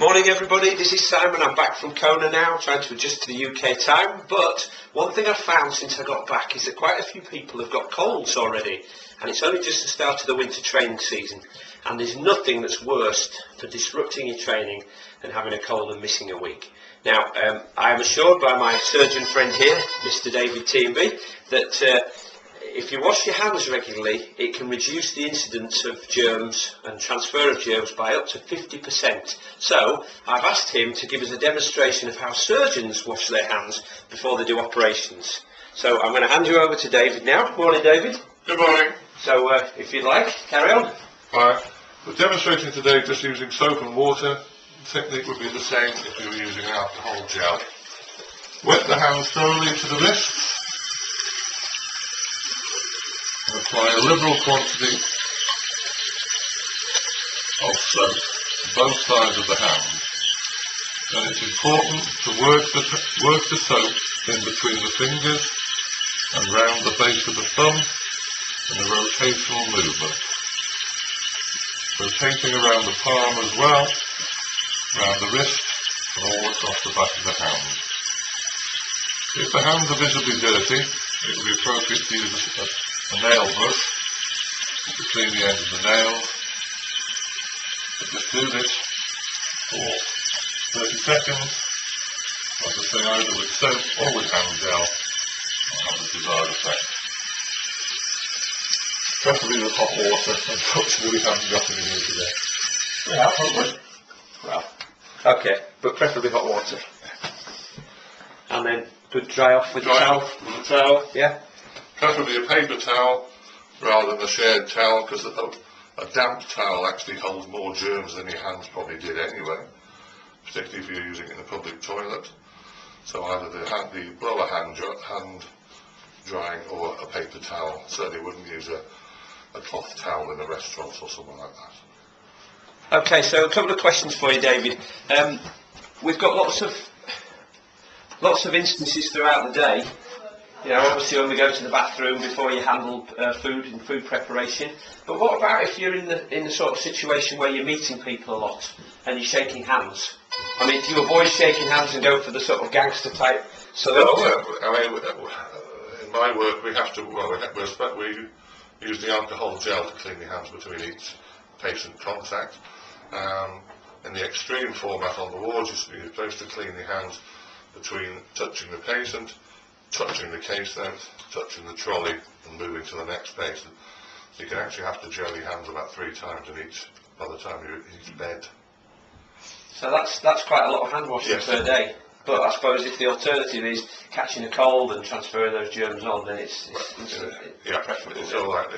Morning everybody, this is Simon. I'm back from Kona now, trying to adjust to the UK time, but one thing I've found since I got back is that quite a few people have got colds already, and it's only just the start of the winter training season, and there's nothing that's worse for disrupting your training than having a cold and missing a week. Now, I am assured by my surgeon friend here, Mr. David T&B, that if you wash your hands regularly, it can reduce the incidence of germs and transfer of germs by up to 50%. So, I've asked him to give us a demonstration of how surgeons wash their hands before they do operations. So, I'm going to hand you over to David now. Morning, David. Good morning. So, if you'd like, carry on. Right. We're demonstrating today just using soap and water. The technique would be the same if you were using alcohol gel. Wet the hands thoroughly to the wrists. And apply a liberal quantity of soap to both sides of the hand. And it's important to work the soap in between the fingers and round the base of the thumb in a rotational movement. Rotating around the palm as well, around the wrist and all across the back of the hand. If the hands are visibly dirty, it would be appropriate to use a nail brush to clean the ends of the nails. But just do this for 30 seconds, like I say, either with soap or with hand gel, and have the desired effect. Preferably with hot water. Unfortunately, we haven't got any here today. Yeah, probably. Well, okay, but preferably hot water. And then good dry off with the towel. With the towel. Yeah. Preferably a paper towel rather than a shared towel, because a damp towel actually holds more germs than your hands probably did anyway, particularly if you're using it in a public toilet. So either the blower hand drying or a paper towel. Certainly wouldn't use a cloth towel in a restaurant or something like that. Okay, so a couple of questions for you, David. We've got lots of instances throughout the day. You know, obviously when we go to the bathroom before you handle food and food preparation. But what about if you're in the sort of situation where you're meeting people a lot and you're shaking hands? I mean, do you avoid shaking hands and go for the sort of gangster type? So in my work we have to. We use the alcohol gel to clean the hands between each patient contact. In the extreme format on the wards, you're supposed to clean the hands between touching the patient, touching the casenet, touching the trolley, and moving to the next patient. So you can actually have to gel your hands about 3 times by the time you're in each bed. So that's quite a lot of hand washing per day. But I suppose if the alternative is catching a cold and transferring those germs on, then it's preferable. It's all right.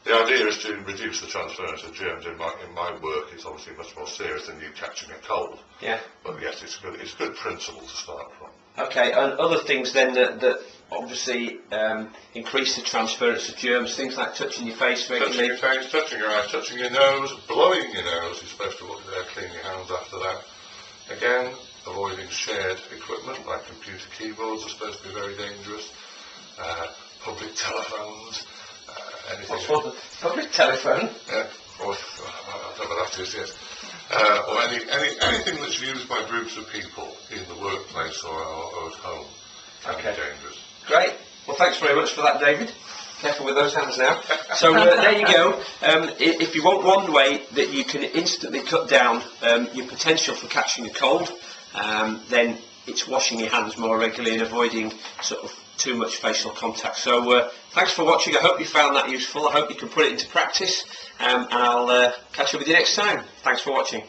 The idea is to reduce the transference of germs. In my work, it's obviously much more serious than you catching a cold. Yeah. But yes, it's a good principle to start from. Okay, and other things then that obviously increase the transference of germs, things like touching your face regularly. Touching your face, touching your eyes, touching your nose, blowing your nose. You're supposed to clean your hands after that. Again, avoiding shared equipment like computer keyboards are supposed to be very dangerous. Public telephones. What's called the public telephone? Yeah, or I don't know what that is, yes. Or anything that's used by groups of people in the workplace or at home can be dangerous. Great. Well, thanks very much for that, David. Careful with those hands now. So there you go. If you want one way that you can instantly cut down your potential for catching a cold, then it's washing your hands more regularly and avoiding sort of too much facial contact. So thanks for watching. I hope you found that useful. I hope you can put it into practice, and I'll catch up with you next time. Thanks for watching.